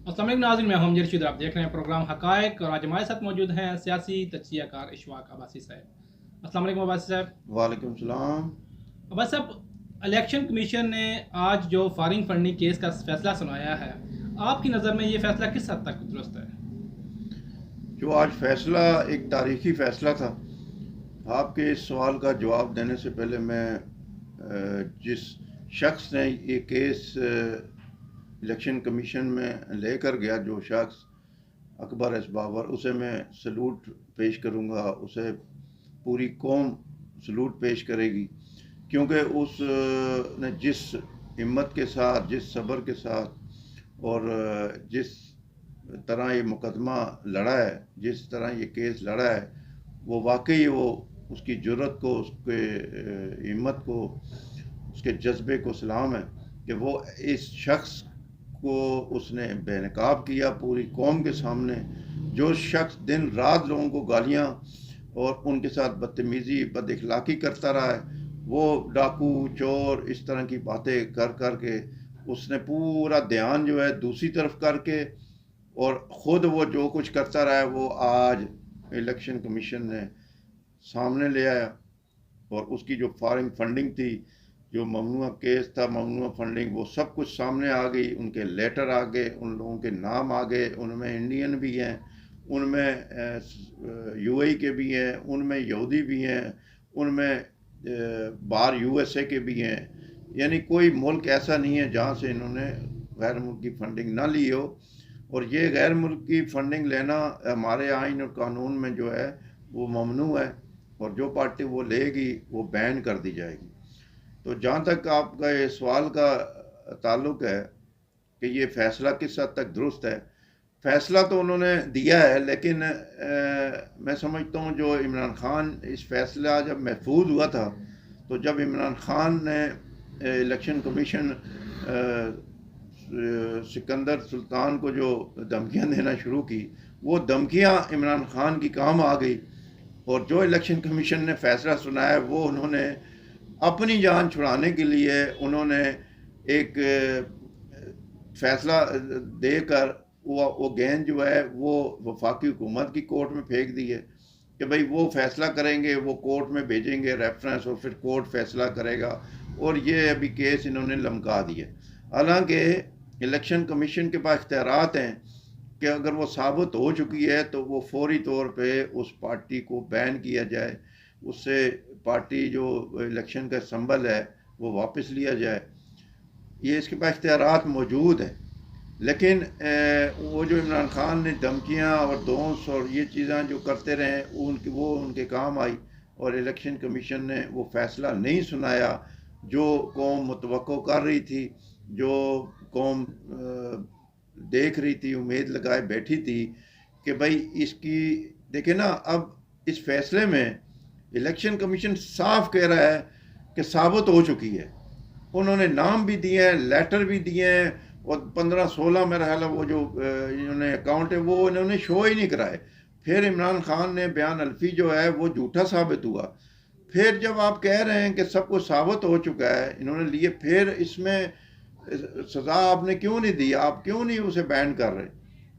अस्सलाम वालेकुम नाज़रीन, मैं हूं अमजद रशीद। आप देख रहे हैं प्रोग्राम हकायक और आज हमारे साथ मौजूद हैं सियासी तज्ज़ियाकार इशफाक अब्बासी साहब। अस्सलाम वालेकुम अब्बासी साहब। वालेकुम सलाम। अब्बासी साहब, इलेक्शन कमीशन ने आज जो फारिंग फंडिंग केस का फैसला सुनाया है, आपकी नज़र में ये फैसला किस हद तक दुरुस्त है? जो आज फैसला एक तारीखी फैसला था। आपके इस सवाल का जवाब देने से पहले मैं जिस शख्स ने ये केस इलेक्शन कमीशन में लेकर गया, जो शख्स अकबर एस बाबर, उसे मैं सलूट पेश करूँगा। उसे पूरी कौम सलूट पेश करेगी, क्योंकि उस ने जिस हिम्मत के साथ, जिस सब्र के साथ और जिस तरह ये मुकदमा लड़ा है, जिस तरह ये केस लड़ा है, वो वाकई वो उसकी जुर्रत को, उसके हिम्मत को, उसके जज्बे को सलाम है कि वो इस शख्स को उसने बेनकाब किया पूरी कौम के सामने। जो शख्स दिन रात लोगों को गालियाँ और उनके साथ बदतमीज़ी, बद इखलाकी करता रहा है, वो डाकू चोर इस तरह की बातें कर कर के उसने पूरा ध्यान जो है दूसरी तरफ करके और ख़ुद वो जो कुछ करता रहा है, वो आज इलेक्शन कमीशन ने सामने ले आया। और उसकी जो फॉरेन फंडिंग थी, जो ममनुआ केस था, ममनुआ फंडिंग, वो सब कुछ सामने आ गई। उनके लेटर आ गए, उन लोगों के नाम आ गए। उनमें इंडियन भी हैं, उनमें यूएई के भी हैं, उनमें यहूदी भी हैं, उनमें बाहर यूएसए के भी हैं। यानी कोई मुल्क ऐसा नहीं है जहाँ से इन्होंने गैर मुल्की फंडिंग ना ली हो। और ये गैर मुल्की फंडिंग लेना हमारे आइन और कानून में जो है वो ममनू है, और जो पार्टी वो लेगी वो बैन कर दी जाएगी। तो जहाँ तक आपका ये सवाल का ताल्लुक है कि ये फ़ैसला किस हद तक दुरुस्त है, फ़ैसला तो उन्होंने दिया है, लेकिन मैं समझता हूँ जो इमरान खान इस फ़ैसला जब महफूज हुआ था, तो जब इमरान खान ने इलेक्शन कमीशन सिकंदर सुल्तान को जो धमकियाँ देना शुरू की, वो धमकियाँ इमरान खान की काम आ गई। और जो इलेक्शन कमीशन ने फ़ैसला सुनाया, वो उन्होंने अपनी जान छुड़ाने के लिए उन्होंने एक फ़ैसला देकर वो गेंद जो है वो वफाकी हुकूमत की कोर्ट में फेंक दी है कि भाई वो फ़ैसला करेंगे, वो कोर्ट में भेजेंगे रेफरेंस और फिर कोर्ट फ़ैसला करेगा। और ये अभी केस इन्होंने लमका दिया। हालांकि इलेक्शन कमीशन के पास इख्तियारात हैं कि अगर वो साबित हो चुकी है तो वो फौरी तौर पे उस पार्टी को बैन किया जाए, उससे पार्टी जो इलेक्शन का संबल है वो वापस लिया जाए। ये इसके पास इख्तियारात मौजूद हैं। लेकिन वो जो इमरान खान ने धमकियाँ और दोष और ये चीज़ें जो करते रहे, वो उनके काम आई। और इलेक्शन कमीशन ने वो फ़ैसला नहीं सुनाया जो कौम मुतवक्को कर रही थी, जो कौम देख रही थी, उम्मीद लगाए बैठी थी कि भाई इसकी देखे ना। अब इस फैसले में इलेक्शन कमीशन साफ कह रहा है कि साबित हो चुकी है। उन्होंने नाम भी दिए हैं, लेटर भी दिए हैं, और 15-16 मेरा ख्याल है वो जो इन्होंने अकाउंट है वो इन्होंने शो ही नहीं कराए। फिर इमरान खान ने बयान अल्फी जो है वो झूठा साबित हुआ। फिर जब आप कह रहे हैं कि सब कुछ साबित हो चुका है इन्होंने लिए, फिर इसमें सज़ा आपने क्यों नहीं दी? आप क्यों नहीं उसे बैन कर रहे?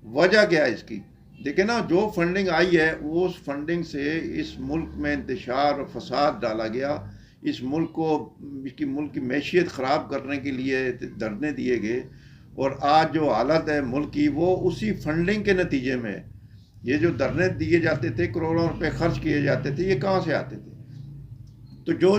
वजह क्या है इसकी? देखिए ना, जो फंडिंग आई है वो उस फंडिंग से इस मुल्क में इंतशार और फसाद डाला गया। इस मुल्क को, इसकी मुल्क की मैशियत ख़राब करने के लिए धरने दिए गए। और आज जो हालत है मुल्क की, वो उसी फंडिंग के नतीजे में। ये जो धरने दिए जाते थे, करोड़ों रुपए खर्च किए जाते थे, ये कहाँ से आते थे? तो जो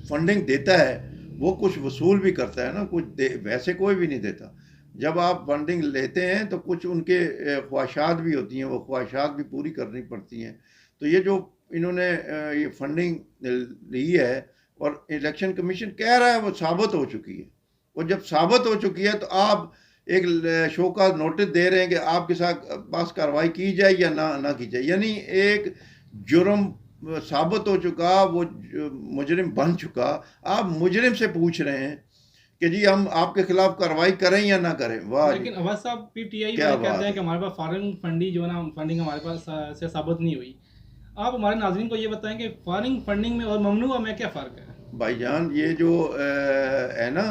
फंडिंग देता है वो कुछ वसूल भी करता है ना, कुछ वैसे कोई भी नहीं देता। जब आप फंडिंग लेते हैं तो कुछ उनके ख्वाहिशात भी होती हैं, वो ख्वाहिशात भी पूरी करनी पड़ती हैं। तो ये जो इन्होंने ये फंडिंग ली है और इलेक्शन कमीशन कह रहा है वो साबित हो चुकी है। और जब साबित हो चुकी है तो आप एक शो का नोटिस दे रहे हैं कि आपके साथ पास कार्रवाई की जाए या ना की जाए। यानी एक जुर्म साबित हो चुका, वो मुजरिम बन चुका, आप मुजरिम से पूछ रहे हैं कि जी हम आपके खिलाफ कार्रवाई करें या ना करें। वाह, लेकिन अब्बास साहब, पीटीआई क्या वाले कहते बात हैं कि है। हमारे पास फॉरेन फंडिंग जो है ना, फंडिंग हमारे पास से साबित नहीं हुई। आप हमारे नाजरीन को ये बताएं कि फॉरेन फंडिंग में और ममनुआ में क्या फ़र्क है? भाईजान, ये जो है ना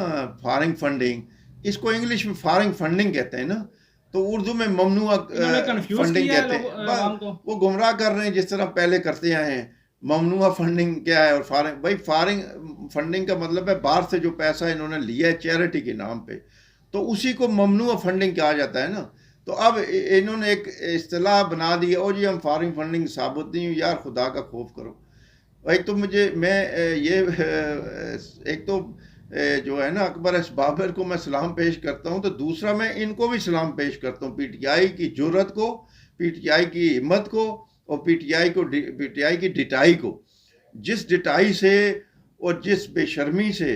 फॉरेन फंडिंग, इसको इंग्लिश में फॉरेन फंडिंग कहते हैं ना। तो उर्दू में ममनुआ इन्होंने कंफ्यूज फंडिंग किया है कहते हैं। आवाम को। वो गुमराह कर रहे हैं जिस तरह पहले करते आए हैं। ममनुआ फंडिंग क्या है और फॉरेन, भाई फॉरेन फंडिंग का मतलब है बाहर से जो पैसा इन्होंने लिया है चैरिटी के नाम पे, तो उसी को ममनुआ फंडिंग कहा जाता है ना। तो अब इन्होंने एक इस्तिलाह बना दी है, ओ जी हम फॉरेन फंडिंग साबुत नहीं हूँ, यार खुदा का खौफ करो। एक तो मैं ये एक तो जो है ना अकबर एस बाबर को मैं सलाम पेश करता हूँ, तो दूसरा मैं इनको भी सलाम पेश करता हूँ, पीटीआई की जुर्रत को, पीटीआई की हिम्मत को, और पीटीआई की डिटाई को। जिस डिटाई से और जिस बेशर्मी से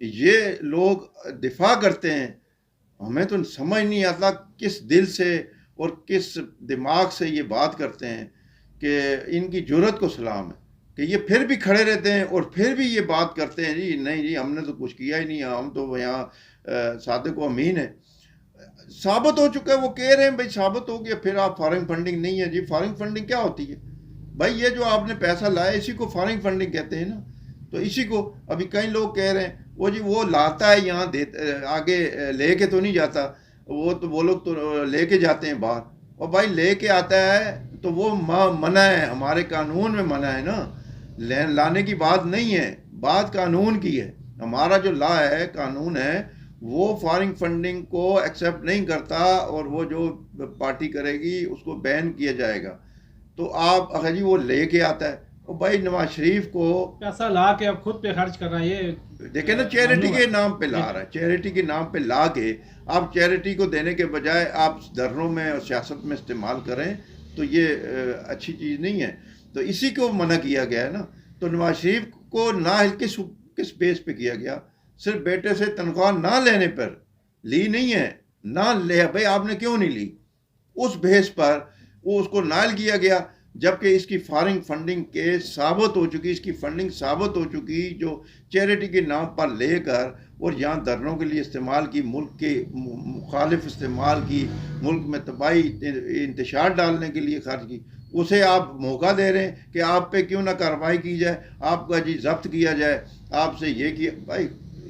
ये लोग दिफा करते हैं, हमें तो समझ नहीं आता किस दिल से और किस दिमाग से ये बात करते हैं कि इनकी जुर्रत को सलाम है कि ये फिर भी खड़े रहते हैं और फिर भी ये बात करते हैं जी नहीं जी हमने तो कुछ किया ही नहीं, हम तो यहाँ सादिक व अमीन है। साबित हो चुका है, वो कह रहे हैं भाई साबित हो गया, फिर आप फॉरेन फंडिंग नहीं है जी। फॉरेन फंडिंग क्या होती है भाई? ये जो आपने पैसा लाया इसी को फॉरेन फंडिंग कहते हैं ना। तो इसी को अभी कई लोग कह रहे हैं वो जी वो लाता है यहाँ दे आगे लेके तो नहीं जाता, वो लोग तो लेके जाते हैं बाहर, और भाई लेके आता है तो वो मना है, हमारे कानून में मना है ना। लाने की बात नहीं है, बात कानून की है। हमारा जो लॉ है, कानून है, वो फॉरेन फंडिंग को एक्सेप्ट नहीं करता, और वो जो पार्टी करेगी उसको बैन किया जाएगा। तो आप अगर जी वो लेके आता है, और भाई नवाज शरीफ को पैसा ला के अब खुद पे खर्च कर रहा है, ये देखे ना चैरिटी के नाम पे ला रहा है, चैरिटी के नाम पे ला के आप चैरिटी को देने के बजाय आप धरनों में और सियासत में इस्तेमाल करें, तो ये अच्छी चीज़ नहीं है। तो इसी को मना किया गया है ना। तो नवाज शरीफ को ना किस बेस पे किया गया? सिर्फ बेटे से तनख्वाह ना लेने पर ली नहीं है, ना ले भाई आपने क्यों नहीं ली, उस बेस पर वो उसको नायल किया गया। जबकि इसकी फॉरेन फंडिंग के साबित हो चुकी, इसकी फंडिंग साबित हो चुकी, जो चैरिटी के नाम पर लेकर और यहाँ धरनों के लिए इस्तेमाल की, मुल्क के मुखालिफ इस्तेमाल की, मुल्क में तबाही इंतशार डालने के लिए खर्च की, उसे आप मौका दे रहे हैं कि आप पे क्यों ना कार्रवाई की जाए, आपका जी जब्त किया जाए, आपसे ये किया। भाई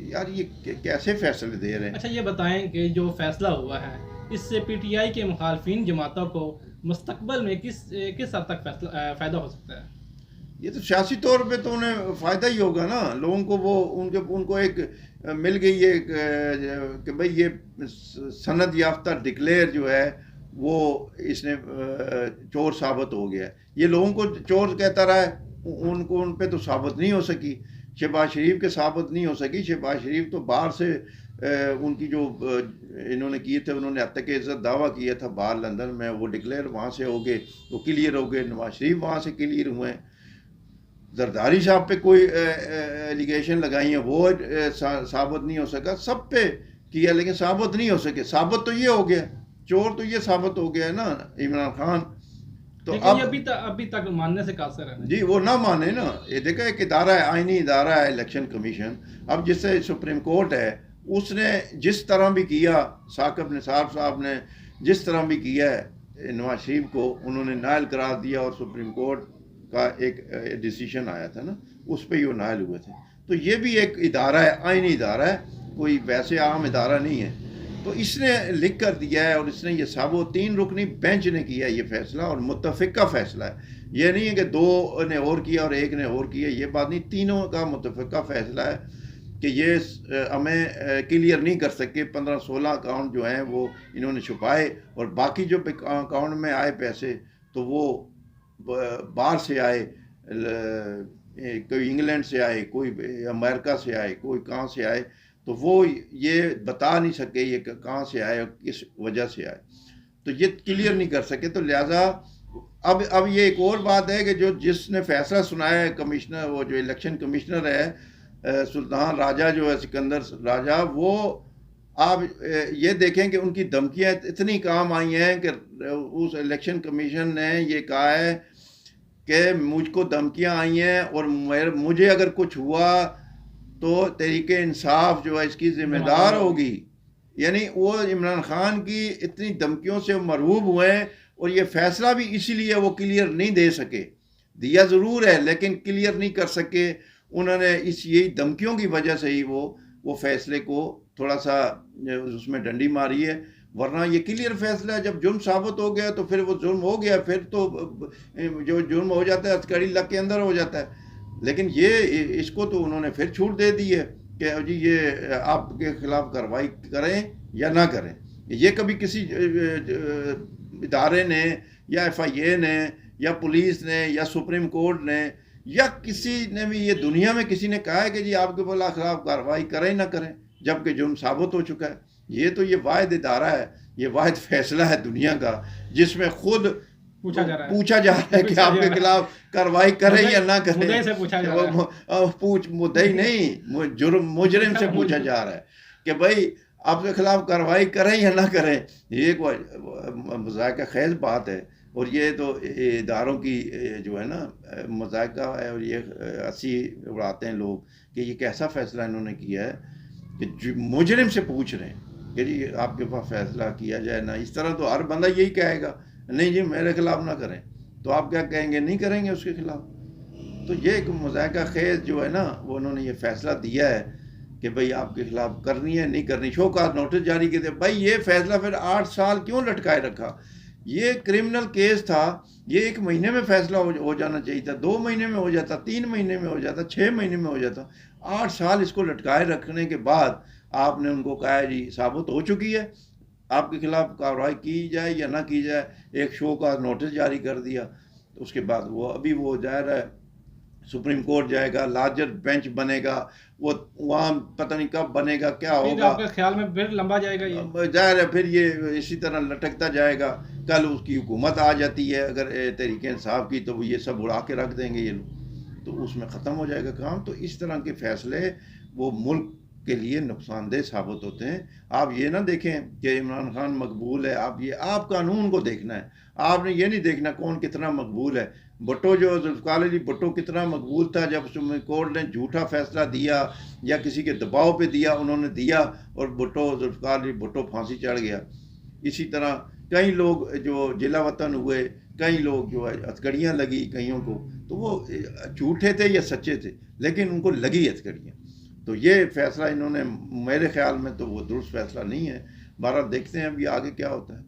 यार ये कैसे फैसले दे रहे हैं? अच्छा ये बताएं कि जो फैसला हुआ है इससे पीटीआई के मुखालफिन जमातों को मुस्तकबल में किस किस हद तक फ़ायदा हो सकता है? ये तो सियासी तौर पे तो उन्हें फ़ायदा ही होगा ना। लोगों को वो उनको एक मिल गई है कि भाई ये सनद याफ्ता डिक्लेयर जो है वो इसने चोर साबित हो गया है। ये लोगों को चोर कहता रहा है, उन पे तो साबित नहीं हो सकी। शहबाज शरीफ के साबित नहीं हो सकी। शहबाज शरीफ तो बाहर से उनकी जो इन्होंने किए थे, उन्होंने हत्या के इज्जत दावा किया था बाहर लंदन में, वो डिक्लेयर वहाँ से हो गए, वो क्लियर हो गए। नवाज शरीफ वहाँ से क्लियर हुए हैं। जरदारी साहब पे कोई एलिगेशन लगाई है, वो साबित नहीं हो सका। सब पे किया लेकिन साबित नहीं हो सके। साबित तो ये हो गया, चोर तो ये साबित हो गया है ना इमरान खान। तो अब अभी तक मानने से कासर है जी, वो ना माने ना। ये देखो एक इदारा है, आईनी इदारा है इलेक्शन कमीशन। अब जिससे सुप्रीम कोर्ट है, उसने जिस तरह भी किया, साकिब निसार साहब ने जिस तरह भी किया है, नवाज शरीफ को उन्होंने नायल करार दिया, और सुप्रीम कोर्ट का एक डिसीजन आया था ना, उस पर ही वो नायल हुए थे। तो ये भी एक इदारा है, आईनी इदारा है, कोई वैसे आम इदारा नहीं है। तो इसने लिख कर दिया है, और इसने ये साबो 3 रुकनी बेंच ने किया ये फैसला, और मुत्तफ़िका फैसला है। ये नहीं है कि 2 ने और किया और 1 ने और किया, ये बात नहीं। तीनों का मुत्तफ़िका फैसला है कि ये हमें क्लियर नहीं कर सके। 15-16 अकाउंट जो हैं वो इन्होंने छुपाए, और बाकी जो अकाउंट में आए पैसे तो वो बाहर से आए, कोई इंग्लैंड से आए, कोई अमेरिका से आए, कोई कहाँ से आए, तो वो ये बता नहीं सके ये कहाँ से आए और किस वजह से आए, तो ये क्लियर नहीं कर सके। तो लिहाजा अब ये एक और बात है कि जो जिसने फैसला सुनाया है कमिश्नर, वो जो इलेक्शन कमिश्नर है सुल्तान राजा, जो है सिकंदर राजा, वो आप ये देखें कि उनकी धमकियाँ इतनी काम आई हैं कि उस इलेक्शन कमीशन ने ये कहा है कि मुझको धमकियाँ आई हैं, और मुझे अगर कुछ हुआ तो तहरीके इंसाफ जो है इसकी जिम्मेदार होगी। यानी वो इमरान खान की इतनी धमकियों से मरहूब हुए हैं, और ये फैसला भी इसीलिए वो क्लियर नहीं दे सके। दिया ज़रूर है लेकिन क्लियर नहीं कर सके। उन्होंने यही धमकियों की वजह से ही वो फैसले को थोड़ा सा उसमें डंडी मारी है, वरना ये क्लियर फैसला है, जब जुर्म साबित हो गया तो फिर वो जुर्म हो गया, फिर तो जो जुर्म हो जाता है हथकड़ी लग के अंदर हो जाता है। लेकिन ये इसको तो उन्होंने फिर छूट दे दी है कि जी ये आपके खिलाफ कार्रवाई करें या ना करें। ये कभी किसी इदारे ने या FIA ने या पुलिस ने या सुप्रीम कोर्ट ने या किसी ने भी ये दुनिया में किसी ने कहा है कि जी आपके खिलाफ कार्रवाई करें ना करें, जबकि जुर्म साबित हो चुका है। ये तो ये वाहिद इदारा है, ये वाहिद फैसला है दुनिया का जिसमें खुद पूछा जा रहा है कि आपके खिलाफ कार्रवाई करें या ना करें। मुद्दई से पूछा जा रहा है। मुद्दई नहीं, मुजरिम से पूछा जा रहा है कि भाई आपके खिलाफ कार्रवाई करें या ना करें। ये एक मज़ाक़ खेज़ बात है, और ये तो इदारों की जो है ना मज़ाक़ है, और ये हंसी उड़ाते हैं लोग कि ये कैसा फ़ैसला इन्होंने किया है कि मुजरिम से पूछ रहे हैं कि जी आपके पास फ़ैसला किया जाए ना। इस तरह तो हर बंदा यही कहेगा, नहीं जी मेरे खिलाफ ना करें, तो आप क्या कहेंगे, नहीं करेंगे उसके खिलाफ। तो ये एक मज़ाक़ खेज़ जो है ना वो उन्होंने ये फ़ैसला दिया है कि भाई आपके खिलाफ करनी है नहीं करनी, शोकॉज़ नोटिस जारी किए थे। भाई ये फैसला फिर 8 साल क्यों लटकाए रखा? ये क्रिमिनल केस था, ये 1 महीने में फैसला हो जाना चाहिए था, 2 महीने में हो जाता, 3 महीने में हो जाता, 6 महीने में हो जाता। 8 साल इसको लटकाए रखने के बाद आपने उनको कहा है जी साबित हो चुकी है, आपके खिलाफ कार्रवाई की जाए या ना की जाए, एक शोकॉज़ नोटिस जारी कर दिया। तो उसके बाद वो अभी वो जाहिर है सुप्रीम कोर्ट जाएगा, लार्जर बेंच बनेगा, वो वहाँ पता नहीं कब बनेगा, क्या होगा। आपके ख्याल में फिर लंबा जाएगा ये? जाहिर है फिर ये इसी तरह लटकता जाएगा। कल उसकी हुकूमत आ जाती है अगर तहरीक इंसाफ की, तो ये सब उड़ा के रख देंगे ये लोग, तो उसमें ख़त्म हो जाएगा काम। तो इस तरह के फैसले वो मुल्क के लिए नुकसानदेह साबित होते हैं। आप ये ना देखें कि इमरान खान मकबूल है, आप कानून को देखना है, आपने ये नहीं देखना कौन कितना मकबूल है। भुट्टो जो जुल्फ़िकार अली भुट्टो कितना मकबूल था, जब सुप्रीम कोर्ट ने झूठा फैसला दिया या किसी के दबाव पे दिया, उन्होंने दिया और भुट्टो जुल्फ़िकार अली भुट्टो फांसी चढ़ गया। इसी तरह कई लोग जो जिला वतन हुए, कई लोग जो है हथकड़ियाँ लगी कईयों को, तो वो झूठे थे या सच्चे थे, लेकिन उनको लगी हथकड़ियाँ। तो ये फैसला इन्होंने मेरे ख्याल में तो वो दुरुस्त फैसला नहीं है। बहरहाल देखते हैं अभी आगे क्या होता है।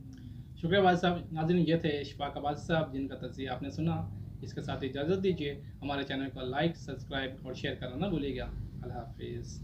शुक्रिया वाजिद साहब। नाज़रीन ये थे इशफाक अब्बासी साहब जिनका तज़किया आपने सुना। इसके साथ इजाज़त दीजिए। हमारे चैनल को लाइक, सब्सक्राइब और शेयर करना ना भूलिएगा। अल्लाह हाफिज़।